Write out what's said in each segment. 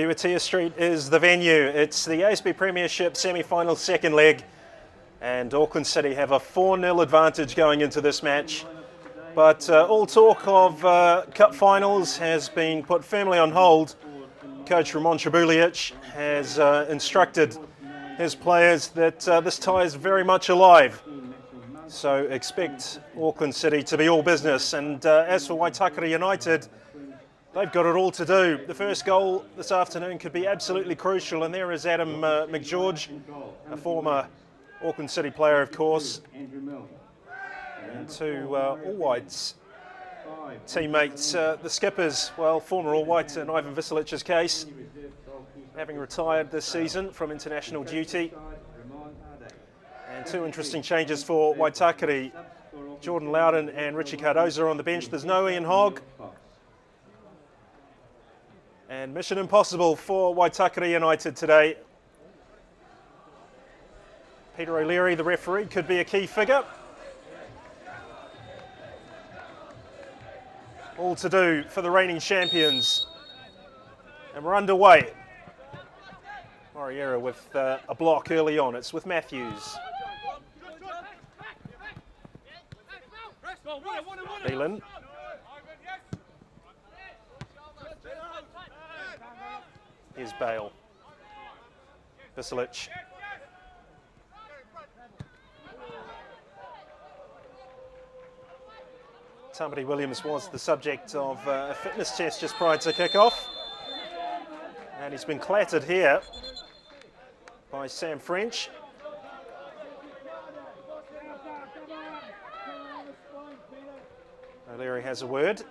Kiwitea Street is the venue. It's the ACFC Premiership semi-final second leg, and Auckland City have a 4-0 advantage going into this match. But all talk of cup finals has been put firmly on hold. Coach Ramon Trbojevic has instructed his players that this tie is very much alive. So expect Auckland City to be all business. And as for Waitakere United, they've got it all to do. The first goal this afternoon could be absolutely crucial, and there is Adam McGeorge, a former Auckland City player, of course, and two All Whites teammates, the skippers, well, former All White in Ivan Visilic's case, having retired this season from international duty. And two interesting changes for Waitakere. Jordan Loudon and Richie Cardoza on the bench. There's no Ian Hogg. And mission impossible for Waitakere United today. Peter O'Leary, the referee, could be a key figure. All to do for the reigning champions. And we're underway. Moriera with a block early on. It's with Matthews. Phelan. Here's Bale. Visilic. Tamati Williams was the subject of a fitness test just prior to kick-off. And he's been clattered here by Sam French. O'Leary has a word.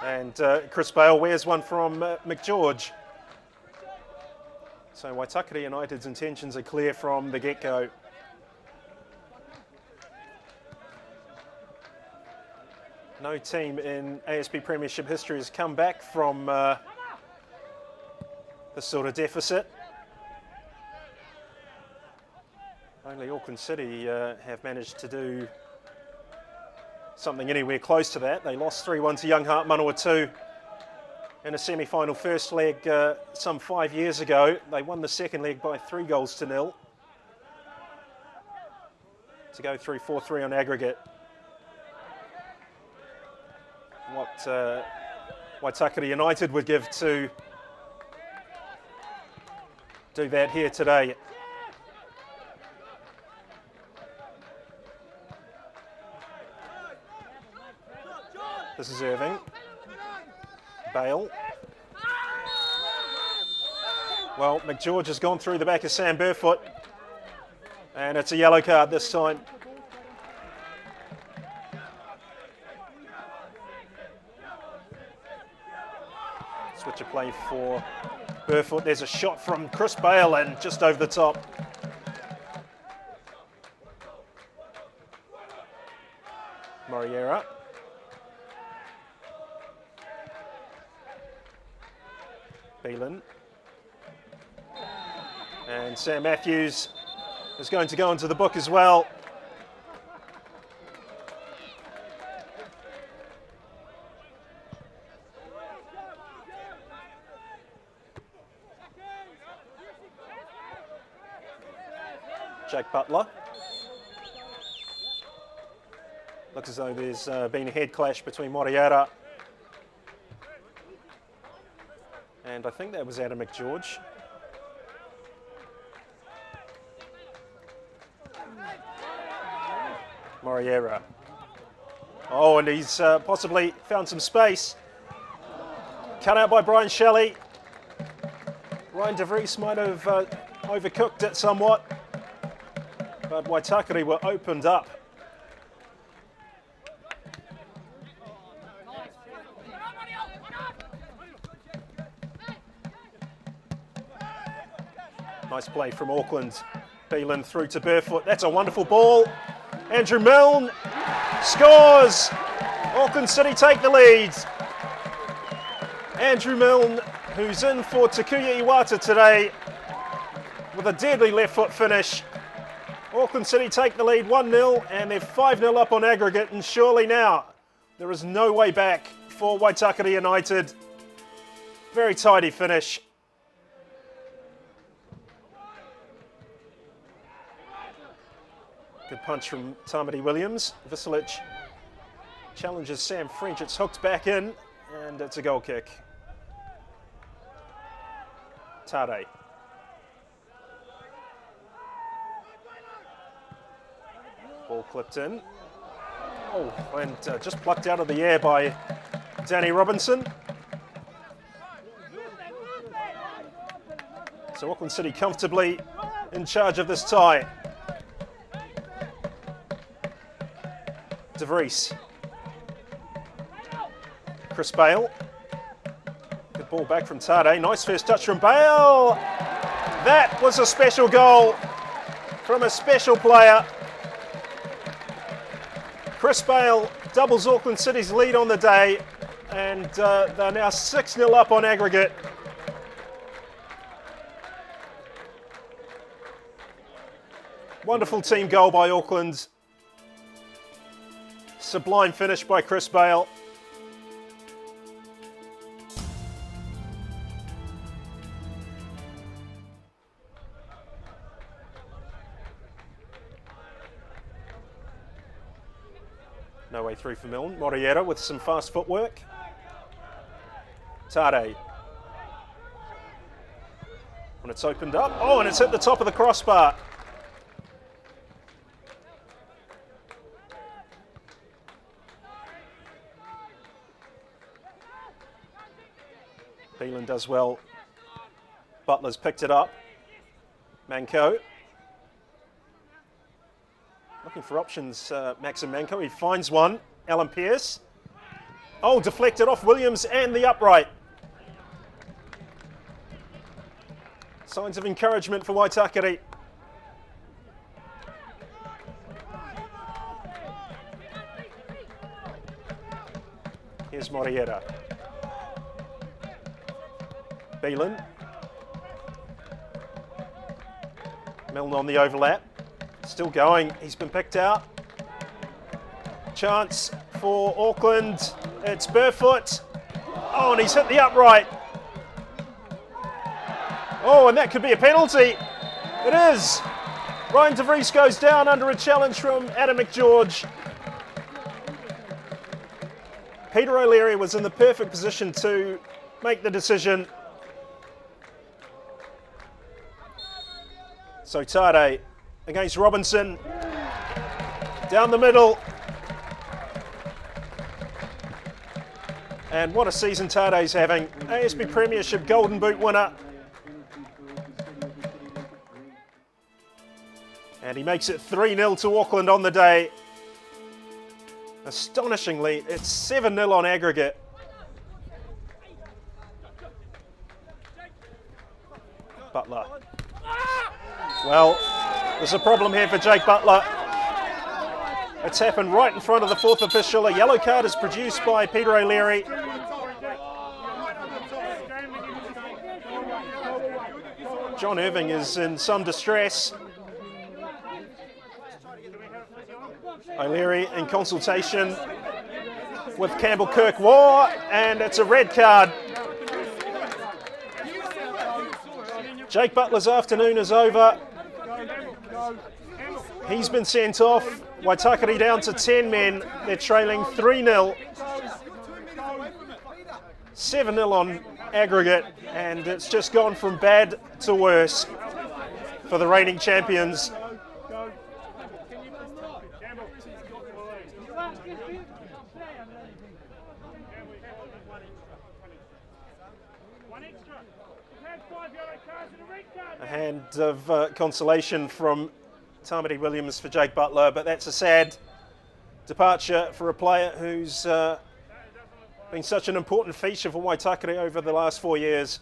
And Chris Bale wears one from McGeorge. So Waitakere United's intentions are clear from the get-go. No team in ACFC Premiership history has come back from this sort of deficit. Only Auckland City have managed to do something anywhere close to that. They lost 3-1 to Young Heart Manawatu in a semi-final first leg some 5 years ago. They won the second leg by 3-0 to go through 4-3 on aggregate. What Waitakere United would give to do that here today. This is Irving. Bale. Well, McGeorge has gone through the back of Sam Burfoot, and it's a yellow card this time. Switch of play for Burfoot. There's a shot from Chris Bale and just over the top. Moriera. Phelan. And Sam Matthews is going to go into the book as well. Jack Butler. Looks as though there's been a head clash between Moriera and I think that was Adam McGeorge. Moriera. Oh, and he's possibly found some space. Cut out by Brian Shelley. Ryan De Vries might have overcooked it somewhat, but Waitakere were opened up. Nice play from Auckland. Phelan through to Burfoot. That's a wonderful ball. Andrew Milne scores. Auckland City take the lead. Andrew Milne, who's in for Takuya Iwata today, with a deadly left foot finish. Auckland City take the lead 1-0, and they're 5-0 up on aggregate, and surely now There is no way back for Waitakere United. Very tidy finish. Good punch from Tamati Williams. Visilic challenges Sam French. It's hooked back in, and it's a goal kick. Tade. Ball clipped in. Oh, and just plucked out of the air by Danny Robinson. So Auckland City comfortably in charge of this tie. De Vries. Chris Bale. Good ball back from Tade. Nice first touch from Bale. That was a special goal from a special player. Chris Bale doubles Auckland City's lead on the day, and they're now 6-0 up on aggregate. Wonderful team goal by Auckland. Sublime finish by Chris Bale. No way through for Milne. Moriera with some fast footwork. Tade. When it's opened up. Oh, and it's hit the top of the crossbar. Phelan does well. Butler's picked it up. Manco. Looking for options, Maxim Manco. He finds one. Alan Pearce. Oh, deflected off Williams and the upright. Signs of encouragement for Waitakere. Here's Moriera. Phelan. Milne on the overlap. Still going. He's been picked out. Chance for Auckland. It's Burfoot. Oh, and he's hit the upright. Oh, and that could be a penalty. It is. Ryan De Vries goes down under a challenge from Adam McGeorge. Peter O'Leary was in the perfect position to make the decision. So Tade against Robinson. Down the middle. And what a season Tade's having. ASB Premiership Golden Boot winner. And he makes it 3-0 to Auckland on the day. Astonishingly, it's 7-0 on aggregate. Butler. Well, there's a problem here for Jake Butler. It's happened right in front of the fourth official. A yellow card is produced by Peter O'Leary. John Irving is in some distress. O'Leary in consultation with Campbell Kirk-Waugh, and it's a red card. Jake Butler's afternoon is over. He's been sent off. Waitakere down to 10 men. They're trailing 3-0. 7-0 on aggregate, and it's just gone from bad to worse for the reigning champions. A hand of consolation from Tamati Williams for Jake Butler, but that's a sad departure for a player who's been such an important feature for Waitakere over the last 4 years.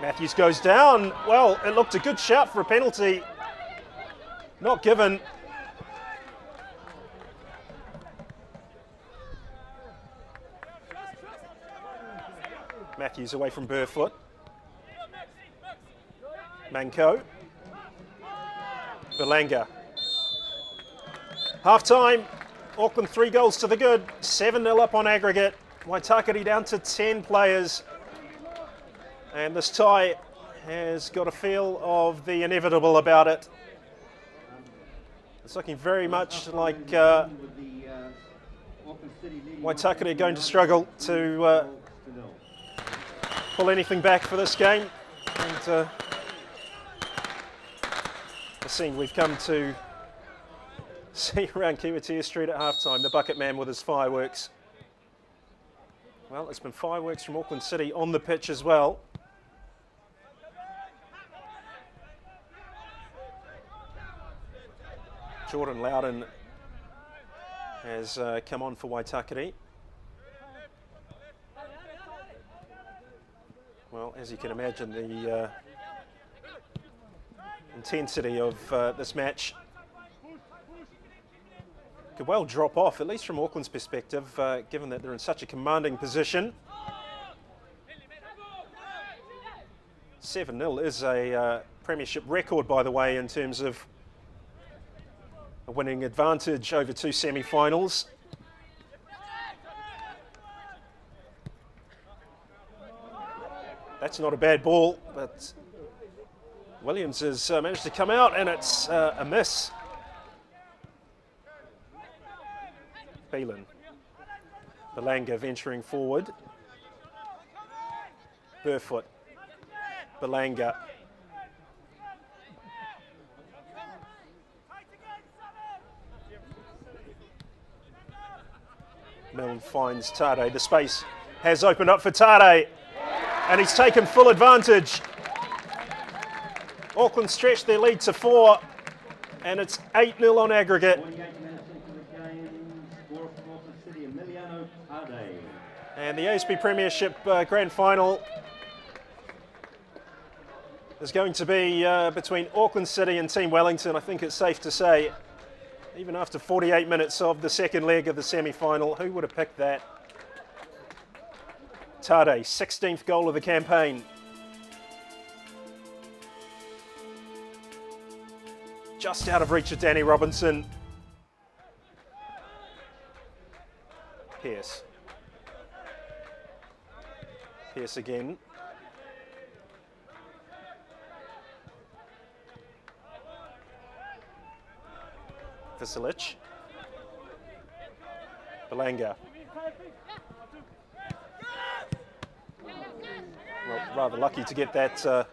Matthews goes down. Well, it looked a good shout for a penalty. Not given. Matthews away from Burfoot. Manco. Belanga. Half time, Auckland 3 goals to the good, 7-0 up on aggregate. Waitakere down to 10 players. And this tie has got a feel of the inevitable about it. It's looking very much like Waitakere are going to struggle to pull anything back for this game. And the scene we've come to see around Kiwitea Street at halftime, the bucket man with his fireworks. Well, it's been fireworks from Auckland City on the pitch as well. Jordan Loudon has come on for Waitakere. Well, as you can imagine, the intensity of this match could well drop off, at least from Auckland's perspective, given that they're in such a commanding position. 7-0 is a premiership record, by the way, in terms of a winning advantage over 2 semi-finals. That's not a bad ball, but Williams has managed to come out, and it's a miss. Belanga venturing forward. Burfoot. Belanga. Milne finds Tade. The space has opened up for Tade, and he's taken full advantage. Auckland stretched their lead to 4, and it's 8-0 on aggregate. And the ASB Premiership Grand Final is going to be between Auckland City and Team Wellington. I think it's safe to say, even after 48 minutes of the second leg of the semi-final, who would have picked that? Tade, 16th goal of the campaign. Just out of reach of Danny Robinson. Pearce. Pearce again. Vasilic. Belanga. Well, rather lucky to get that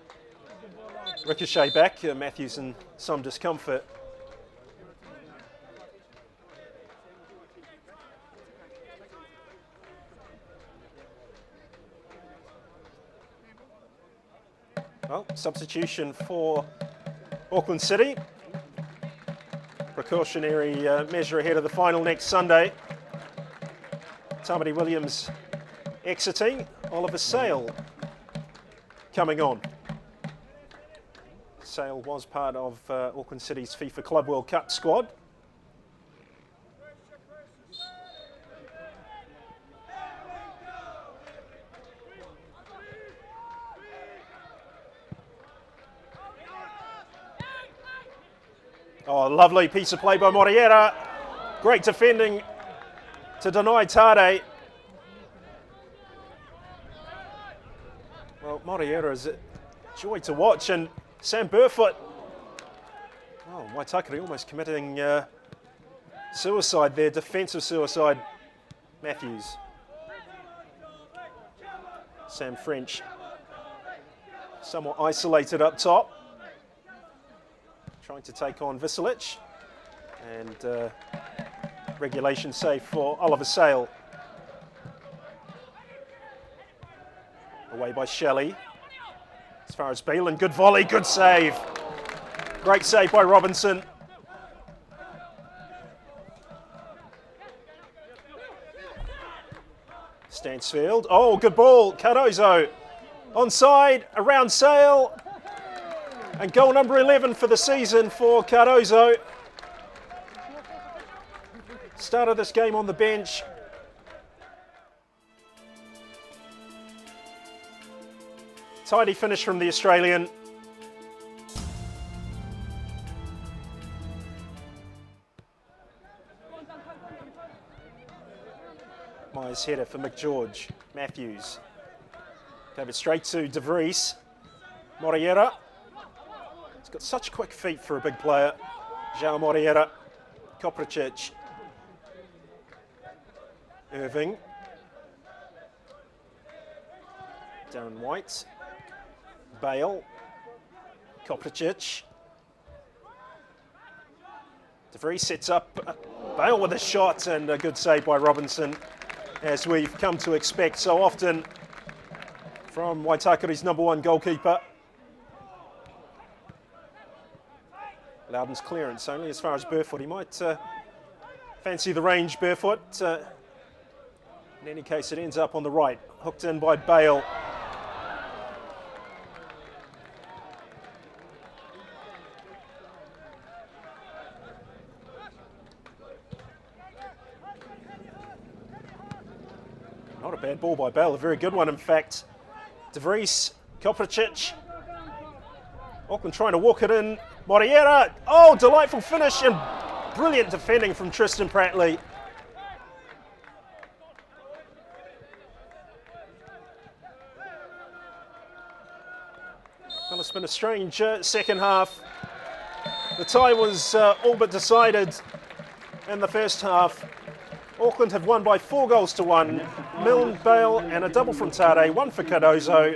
ricochet back. Matthews in some discomfort. Well, substitution for Auckland City. Precautionary measure ahead of the final next Sunday. Tamati Williams exiting. Oliver Sale coming on. Sale was part of Auckland City's FIFA Club World Cup squad. Oh, lovely piece of play by Moriera. Great defending to deny Tade. Well, Moriera is a joy to watch, and Sam Burfoot. Oh, Waitakere almost committing suicide there, defensive suicide. Matthews. Sam French, somewhat isolated up top. Trying to take on Vasilic, and regulation save for Oliver Sale. Away by Shelley. As far as Beelan, good volley, good save. Great save by Robinson. Stansfield, oh, good ball, Cardozo. Onside, around Sale. And goal number 11 for the season for Cardozo. Started this game on the bench. Tidy finish from the Australian. Nice header for McGeorge. Matthews. Gave it straight to De Vries. Moriera. He's got such quick feet for a big player. João Moriera. Kopricic. Irving. Darren White. Bale. Kopricic. De Vries sets up. Bale with a shot, and a good save by Robinson, as we've come to expect so often from Waitakere's #1 goalkeeper. Loudon's clearance only as far as Burfoot. He might fancy the range, Burfoot. In any case, it ends up on the right. Hooked in by Bale. Not a bad ball by Bale, a very good one in fact. De Vries, Kopricic. Auckland trying to walk it in. Moriera, oh, delightful finish and brilliant defending from Tristan Prattley. Well, it's been a strange second half. The tie was all but decided in the first half. Auckland have won by 4 goals to 1. Milne, Bale and a double from Tade, one for Cardozo.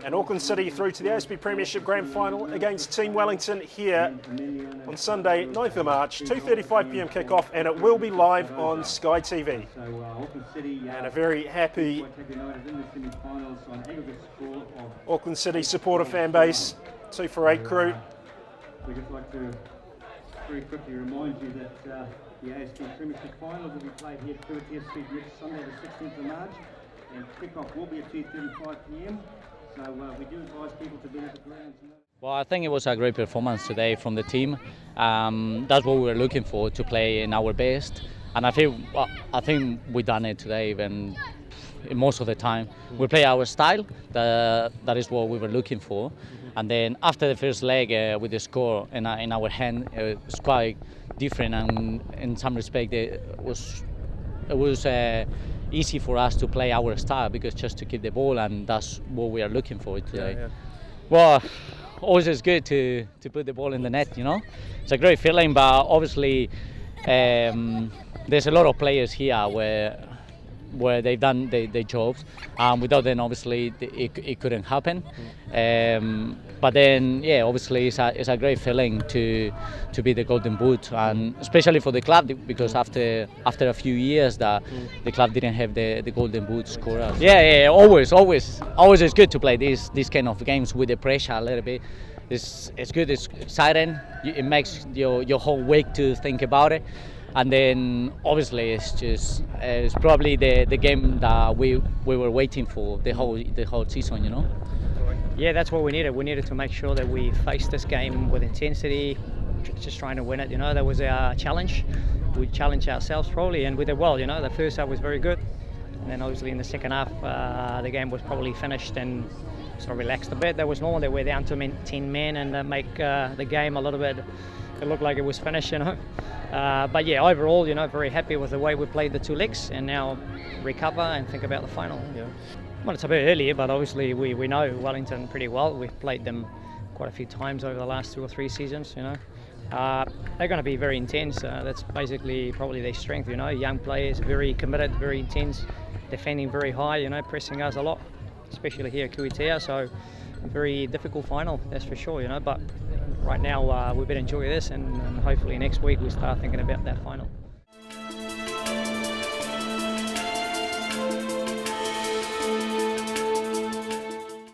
And Auckland City through to the ASB Premiership Grand Final against Team Wellington here on Sunday, 9th of March, 2:35 p.m. kickoff, and it will be live on Sky TV. And a very happy Auckland City supporter fan base, 2 for 8 crew. We'd just like to very quickly remind you that the ASB Premiership Final will be played here at Kiwitea Street next Sunday the 16th of March, and kickoff will be at 2:35 p.m. So we do advise people to be at the ground. Well, I think it was a great performance today from the team. That's what we were looking for, to play in our best, and I think we done it today. Even most of the time, we play our style. That is what we were looking for. And then after the first leg, with the score in our hand, it was quite different, and in some respect, it was easy for us to play our style, because just to keep the ball, and that's what we are looking for today. Yeah. Well, always it's good to put the ball in the net, you know. It's a great feeling, but obviously there's a lot of players here where they've done their jobs. Without them, obviously, it couldn't happen. But then, yeah, obviously, it's a great feeling to be the Golden Boot, and especially for the club, because after a few years that the club didn't have the Golden Boot scorer. Yeah, always it's good to play these kind of games with the pressure a little bit. It's good, it's exciting. It makes your whole week to think about it. And then obviously it's probably the game that we were waiting for the whole season, you know. Yeah, that's what we needed. We needed to make sure that we faced this game with intensity, just trying to win it. You know, that was our challenge. We challenged ourselves probably, and we did well. You know, the first half was very good, and then obviously in the second half, the game was probably finished and sort of relaxed a bit. That was normal. That we're down to 10 men, and make the game a little bit. It looked like it was finished, you know. But yeah, overall, you know, very happy with the way we played the 2 legs, and now recover and think about the final. Yeah. Well, it's a bit earlier, but obviously we know Wellington pretty well. We've played them quite a few times over the last 2 or 3 seasons, you know. They're going to be very intense. That's basically probably their strength, you know. Young players, very committed, very intense, defending very high, you know, pressing us a lot, especially here at Kiwitea. So a very difficult final, that's for sure, you know. But right now we better enjoy this, and hopefully next week we start thinking about that final.